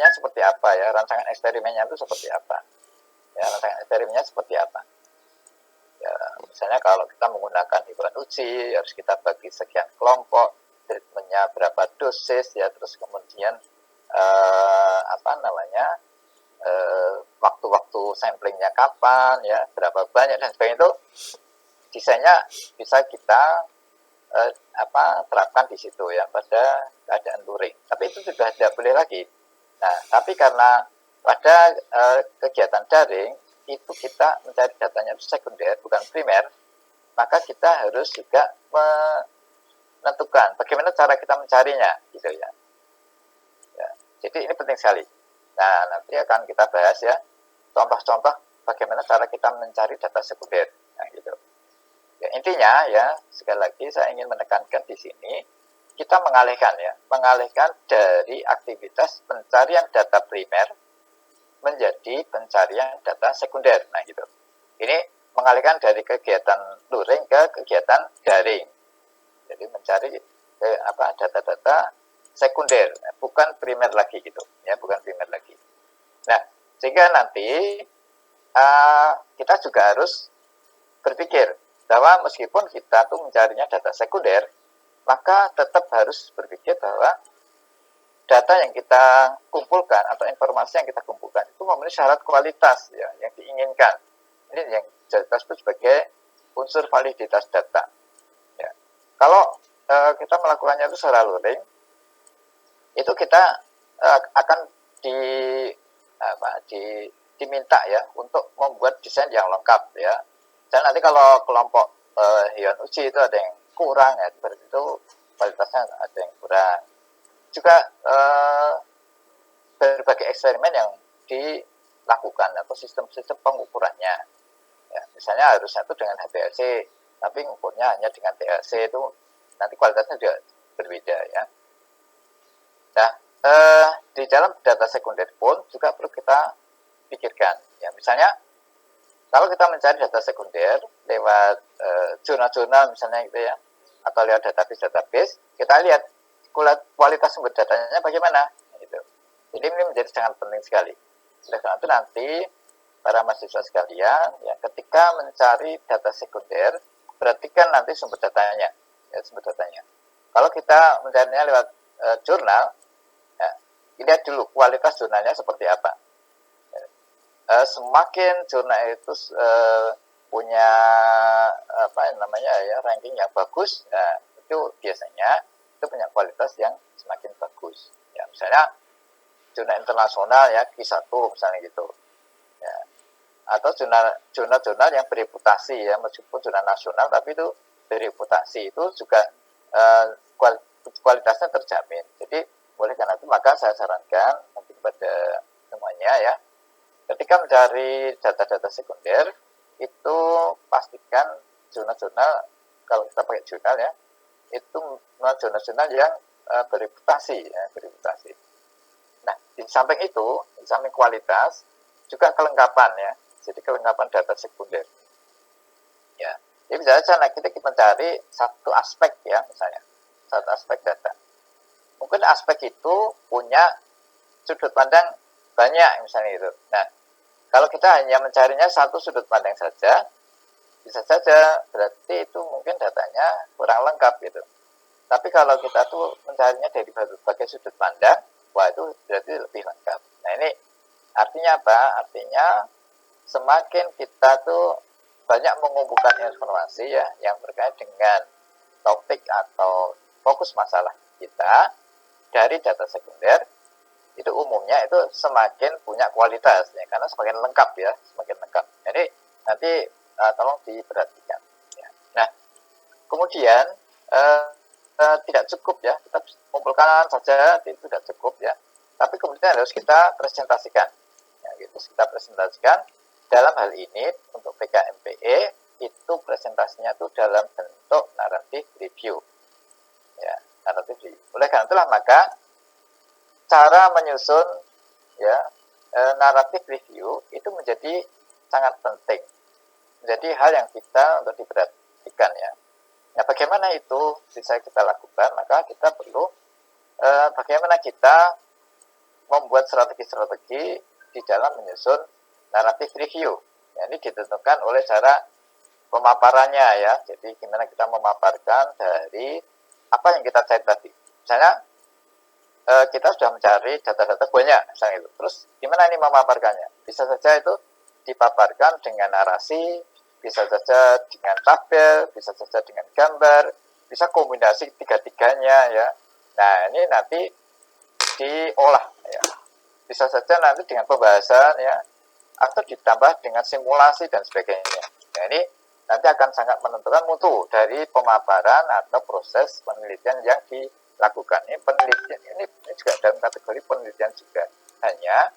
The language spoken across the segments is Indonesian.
seperti apa ya, rancangan eksperimennya itu seperti apa ya, rancangan eksperimennya seperti apa ya. Misalnya kalau kita menggunakan hiburan uji, harus kita bagi sekian kelompok, treatmentnya berapa dosis ya, terus kemudian waktu-waktu samplingnya kapan ya, berapa banyak dan sebagainya, itu desainnya bisa kita terapkan di situ ya pada keadaan luring. Tapi itu sudah tidak boleh lagi. Nah, tapi karena pada kegiatan daring itu kita mencari datanya itu sekunder, bukan primer, maka kita harus juga menentukan bagaimana cara kita mencarinya, gitu ya. Jadi ini penting sekali. Nah, nanti akan kita bahas ya contoh-contoh bagaimana cara kita mencari data sekunder. Nah, gitu. Ya, intinya ya, sekali lagi saya ingin menekankan di sini, kita mengalihkan dari aktivitas pencarian data primer menjadi pencarian data sekunder. Nah, gitu. Ini mengalihkan dari kegiatan luring ke kegiatan daring. Jadi mencari data-data sekunder, bukan primer lagi gitu, ya, bukan primer lagi. Nah, sehingga nanti kita juga harus berpikir bahwa meskipun kita tuh mencarinya data sekunder, maka tetap harus berpikir bahwa data yang kita kumpulkan atau informasi yang kita kumpulkan itu memenuhi syarat kualitas ya, yang diinginkan. Ini yang kita sebut sebagai unsur validitas data. Ya. Kalau kita melakukannya itu secara luring, itu kita akan diminta ya untuk membuat desain yang lengkap ya. Dan nanti kalau kelompok hewan uji itu ada yang kurang ya, seperti itu kualitasnya ada yang kurang. Juga berbagai eksperimen yang dilakukan atau sistem-sistem pengukurannya. Ya, misalnya harusnya itu dengan HPLC, tapi ngukurnya hanya dengan TLC, itu nanti kualitasnya juga berbeda ya. Nah, di dalam data sekunder pun juga perlu kita pikirkan. Ya, misalnya kalau kita mencari data sekunder lewat jurnal-jurnal misalnya gitu ya, atau lewat database, kita lihat kualitas sumber datanya bagaimana. Gitu. Jadi ini menjadi sangat penting sekali. Oleh karena itu nanti para mahasiswa sekalian, ya, ketika mencari data sekunder, perhatikan nanti sumber datanya. Ya, sumber datanya. Kalau kita mencarinya lewat jurnal, ya, lihat dulu kualitas jurnalnya seperti apa. Semakin jurnal itu punya ranking yang bagus, nah, itu biasanya itu punya kualitas yang semakin bagus. Ya, misalnya jurnal internasional ya Q1 misalnya gitu. Ya. Atau jurnal-jurnal yang bereputasi ya, meskipun jurnal nasional tapi itu bereputasi, itu juga kualitasnya terjamin. Jadi oleh karena itu maka saya sarankan nanti kepada semuanya ya, ketika mencari data-data sekunder itu pastikan jurnal-jurnal, kalau kita pakai jurnal ya, itu jurnal-jurnal yang bereputasi ya, bereputasi. Nah, di samping itu, di samping kualitas juga kelengkapan ya. Jadi kelengkapan data sekunder. Ya. Jadi misalnya kita mencari satu aspek ya, misalnya satu aspek data. Mungkin aspek itu punya sudut pandang banyak misalnya itu. Nah, kalau kita hanya mencarinya satu sudut pandang saja, bisa saja berarti itu mungkin datanya kurang lengkap gitu. Tapi kalau kita tuh mencarinya dari berbagai sudut pandang, wah itu berarti lebih lengkap. Nah ini artinya apa? Artinya semakin kita tuh banyak mengumpulkan informasi ya yang terkait dengan topik atau fokus masalah kita dari data sekunder, itu umumnya itu semakin punya kualitas ya, karena semakin lengkap ya, semakin lengkap. Jadi nanti tolong diperhatikan. Ya. Nah, kemudian tidak cukup ya, kita kumpulkan saja itu tidak cukup ya. Tapi kemudian harus kita presentasikan. Ya, gitu. Kita presentasikan dalam hal ini untuk PKMPE itu presentasinya itu dalam bentuk naratif review. Ya, naratif review. Oleh karena itulah maka cara menyusun ya naratif review itu menjadi sangat penting, menjadi hal yang kita untuk diperhatikan ya. Nah, bagaimana itu bisa kita lakukan? Maka kita perlu bagaimana kita membuat strategi-strategi di dalam menyusun narrative review. Ya, ini ditentukan oleh cara pemaparannya ya. Jadi gimana kita memaparkan dari apa yang kita cari tadi. Misalnya kita sudah mencari data-data banyak, misalnya itu. Terus gimana ini memaparkannya? Bisa saja itu dipaparkan dengan narasi, bisa saja dengan tabel, bisa saja dengan gambar, bisa kombinasi tiga-tiganya ya. Nah ini nanti diolah ya. Bisa saja nanti dengan pembahasan ya, atau ditambah dengan simulasi dan sebagainya. Nah ini nanti akan sangat menentukan mutu dari pemaparan atau proses penelitian yang dilakukan. Ini penelitian ini juga dalam kategori penelitian juga. Hanya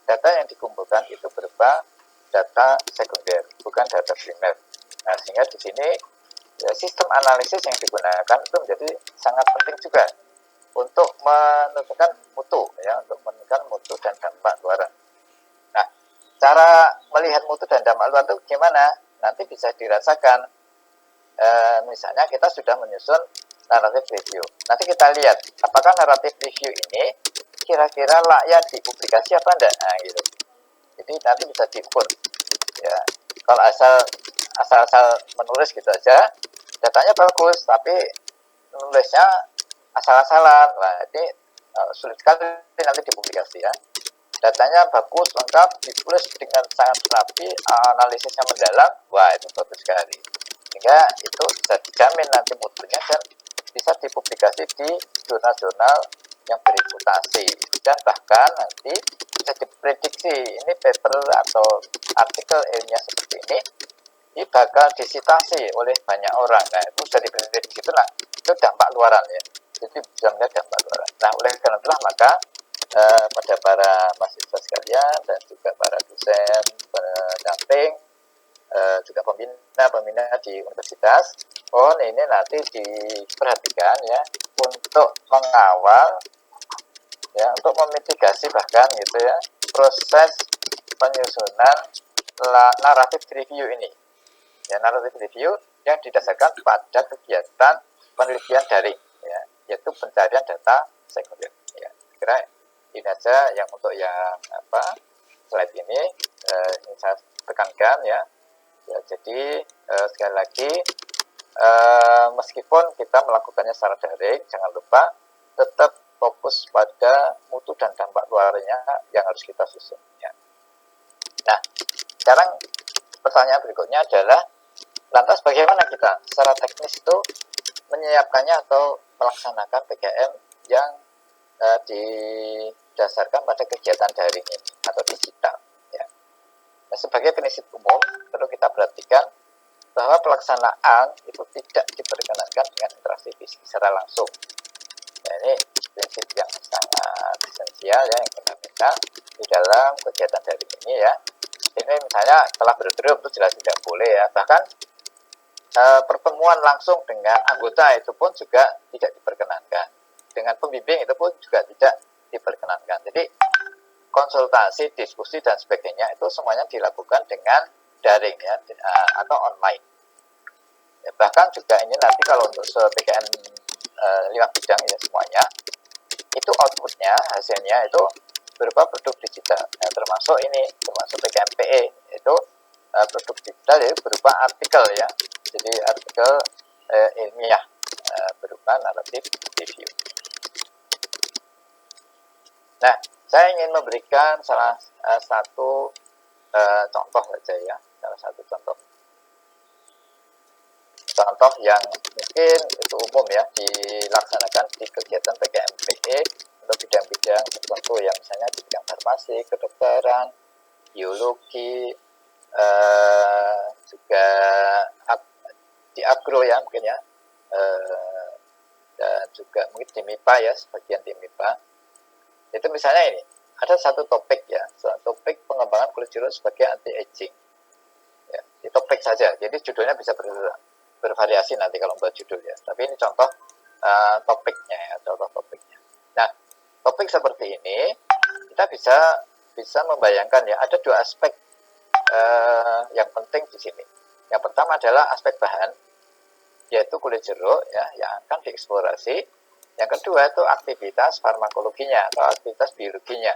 data yang dikumpulkan itu berupa data sekunder, bukan data primer. Nah, sehingga di sini ya, sistem analisis yang digunakan itu menjadi sangat penting juga untuk menentukan mutu, ya, untuk menentukan mutu dan dampak luaran. Nah, cara melihat mutu dan dampak luaran itu gimana? Nanti bisa dirasakan. Misalnya kita sudah menyusun narrative review. Nanti kita lihat apakah narrative review ini kira-kira layak dipublikasi apa enggak. Nah, gitu. Jadi nanti bisa diukur. Ya, kalau asal menulis gitu aja, datanya bagus, tapi nulisnya asal-asalan, nah ini sulit sekali nanti dipublikasi ya. Datanya bagus, lengkap, ditulis dengan sangat rapi, analisisnya mendalam, wah itu bagus sekali. Sehingga itu bisa dijamin nanti mutunya dan bisa dipublikasi di jurnal-jurnal yang bereputasi. Dan bahkan nanti bisa diprediksi ini paper atau artikel ilmiah seperti ini bakal disitasi oleh banyak orang. Nah itu sudah diprediksi itu, nah itu dampak luaran ya. Jadi bisa melihat dampak luaran. Nah oleh karena itulah maka pada para mahasiswa sekalian dan juga para dosen pendamping, juga pembina di universitas, ini nanti diperhatikan ya untuk mengawal ya, untuk memitigasi bahkan gitu ya proses penyusunan narrative review ini. Ya, narrative review yang didasarkan pada kegiatan penelitian daring ya, yaitu pencarian data sekunder ya. Kira ini aja yang untuk yang slide ini saya tekankan ya. Ya jadi sekali lagi meskipun kita melakukannya secara daring, jangan lupa tetap fokus pada mutu dan dampak luarnya yang harus kita susun ya. Nah sekarang pertanyaan berikutnya adalah lantas bagaimana kita secara teknis itu menyiapkannya atau melaksanakan PKM yang didasarkan pada kegiatan daring ini atau digital ya. Nah, sebagai prinsip umum perlu kita perhatikan bahwa pelaksanaan itu tidak diperkenankan dengan interaksi fisik secara langsung. Nah, ini prinsip yang sangat esensial ya, yang fundamental di dalam kegiatan daring ini ya. Ini misalnya telah bergrup itu jelas tidak boleh ya, bahkan pertemuan langsung dengan anggota itu pun juga tidak diperkenankan. Dengan pembimbing itu pun juga tidak diperkenankan. Jadi konsultasi, diskusi dan sebagainya itu semuanya dilakukan dengan daring ya, atau online. Ya, bahkan juga ini nanti kalau untuk PKN 5 bidang ya semuanya itu outputnya, hasilnya itu berupa produk digital ya, termasuk PKMPE itu produk digital ya, berupa artikel ya, jadi artikel ilmiah berupa narrative review. Nah, saya ingin memberikan salah satu contoh saja ya, salah satu contoh yang mungkin itu umum ya dilaksanakan di kegiatan PKMPE untuk bidang-bidang tertentu yang misalnya di bidang farmasi, kedokteran, biologi, juga di agro ya mungkin ya, dan juga mungkin di MIPA ya, sebagian di MIPA. Itu misalnya ini ada satu topik ya, topik pengembangan kulit jeruk sebagai anti aging ya, di topik saja, jadi judulnya bisa bervariasi nanti kalau buat judul ya, tapi ini contoh topiknya ya, contoh topiknya. Nah topik seperti ini kita bisa membayangkan ya, ada dua aspek yang penting di sini. Yang pertama adalah aspek bahan, yaitu kulit jeruk ya, yang akan dieksplorasi Yang kedua itu aktivitas farmakologinya atau aktivitas biologinya.